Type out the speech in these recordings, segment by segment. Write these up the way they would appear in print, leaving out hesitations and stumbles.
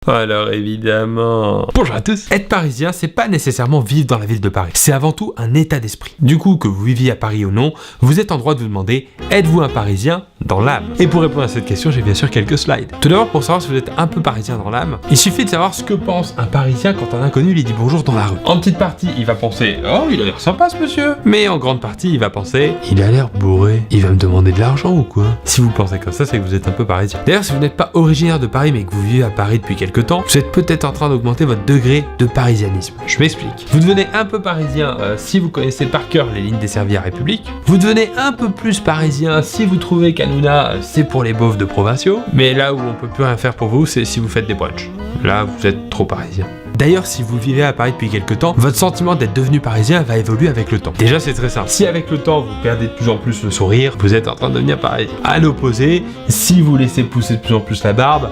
Alors évidemment... Bonjour à tous. Être parisien, c'est pas nécessairement vivre dans la ville de Paris. C'est avant tout un état d'esprit. Du coup, que vous viviez à Paris ou non, vous êtes en droit de vous demander, êtes-vous un parisien dans l'âme? Et pour répondre à cette question, j'ai bien sûr quelques slides. Tout d'abord, pour savoir si vous êtes un peu parisien dans l'âme, il suffit de savoir ce que pense un parisien quand un inconnu lui dit bonjour dans la rue. En petite partie, il va penser, oh, il a l'air sympa ce monsieur. Mais en grande partie, il va penser, il a l'air bourré, il va me demander de l'argent ou quoi? Si vous pensez comme ça, c'est que vous êtes un peu parisien. D'ailleurs, si vous n'êtes pas originaire de Paris mais que vous vivez à Paris depuis quelques temps, vous êtes peut-être en train d'augmenter votre degré de parisianisme. Je m'explique. Vous devenez un peu parisien si vous connaissez par cœur les lignes desservies à République. Vous devenez un peu plus parisien si vous trouvez qu'Hanouna, c'est pour les beaufs de provinciaux. Mais là où on peut plus rien faire pour vous, c'est si vous faites des brunchs. Là, vous êtes trop parisien. D'ailleurs, si vous vivez à Paris depuis quelques temps, votre sentiment d'être devenu parisien va évoluer avec le temps. Déjà, c'est très simple. Si avec le temps, vous perdez de plus en plus le sourire, vous êtes en train de devenir parisien. À l'opposé, si vous laissez pousser de plus en plus la barbe,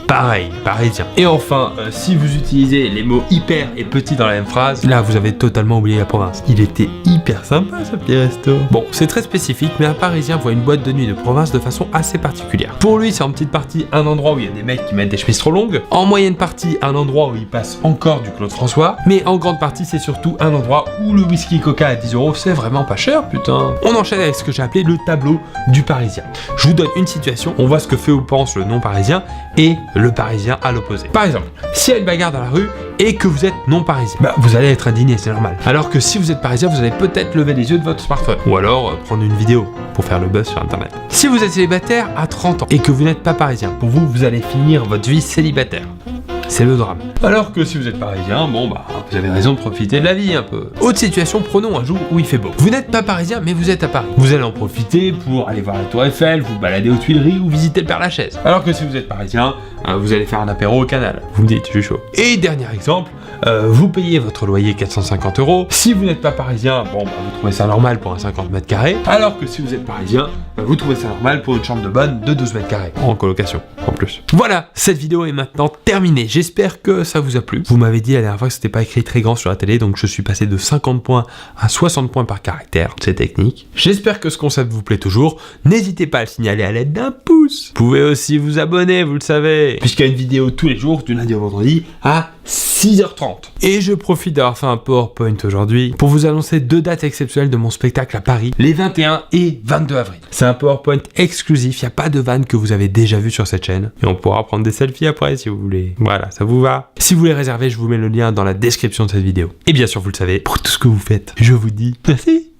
pareil, parisien. Et enfin, si vous utilisez les mots hyper et petit dans la même phrase, là vous avez totalement oublié la province. Il était hyper sympa ce petit resto. Bon, c'est très spécifique, mais un parisien voit une boîte de nuit de province de façon assez particulière. Pour lui, c'est en petite partie un endroit où il y a des mecs qui mettent des chemises trop longues, en moyenne partie un endroit où il passe encore du Claude François, mais en grande partie c'est surtout un endroit où le whisky Coca à 10€ c'est vraiment pas cher, putain. On enchaîne avec ce que j'ai appelé le tableau du parisien. Je vous donne une situation, on voit ce que fait ou pense le non parisien et le parisien à l'opposé. Par exemple, s'il y a une bagarre dans la rue et que vous êtes non parisien, vous allez être indigné, c'est normal. Alors que si vous êtes parisien, vous allez peut-être lever les yeux de votre smartphone. Ou alors prendre une vidéo pour faire le buzz sur internet. Si vous êtes célibataire à 30 ans et que vous n'êtes pas parisien, pour vous, vous allez finir votre vie célibataire. C'est le drame. Alors que si vous êtes parisien, vous avez raison de profiter de la vie un peu. Autre situation, prenons un jour où il fait beau. Vous n'êtes pas parisien, mais vous êtes à Paris. Vous allez en profiter pour aller voir la Tour Eiffel, vous balader aux Tuileries ou visiter le Père-Lachaise. Alors que si vous êtes parisien, vous allez faire un apéro au canal. Vous me dites, je suis chaud. Et dernier exemple, vous payez votre loyer 450€. Si vous n'êtes pas parisien, vous trouvez ça normal pour un 50 mètres carrés. Alors que si vous êtes parisien, vous trouvez ça normal pour une chambre de bonne de 12 mètres carrés. En colocation, en plus. Voilà, cette vidéo est maintenant terminée. J'espère que ça vous a plu. Vous m'avez dit la dernière fois que c'était pas écrit très grand sur la télé, donc je suis passé de 50 points à 60 points par caractère. C'est technique. J'espère que ce concept vous plaît toujours. N'hésitez pas à le signaler à l'aide d'un pouce. Vous pouvez aussi vous abonner, vous le savez, puisqu'il y a une vidéo tous les jours, du lundi au vendredi, à 6h30. Et je profite d'avoir fait un PowerPoint aujourd'hui pour vous annoncer 2 dates exceptionnelles de mon spectacle à Paris, les 21 et 22 avril. C'est un PowerPoint exclusif, il n'y a pas de vanne que vous avez déjà vu sur cette chaîne. Et on pourra prendre des selfies après si vous voulez. Voilà, ça vous va? Si vous voulez réserver, je vous mets le lien dans la description de cette vidéo. Et bien sûr, vous le savez, pour tout ce que vous faites, je vous dis merci.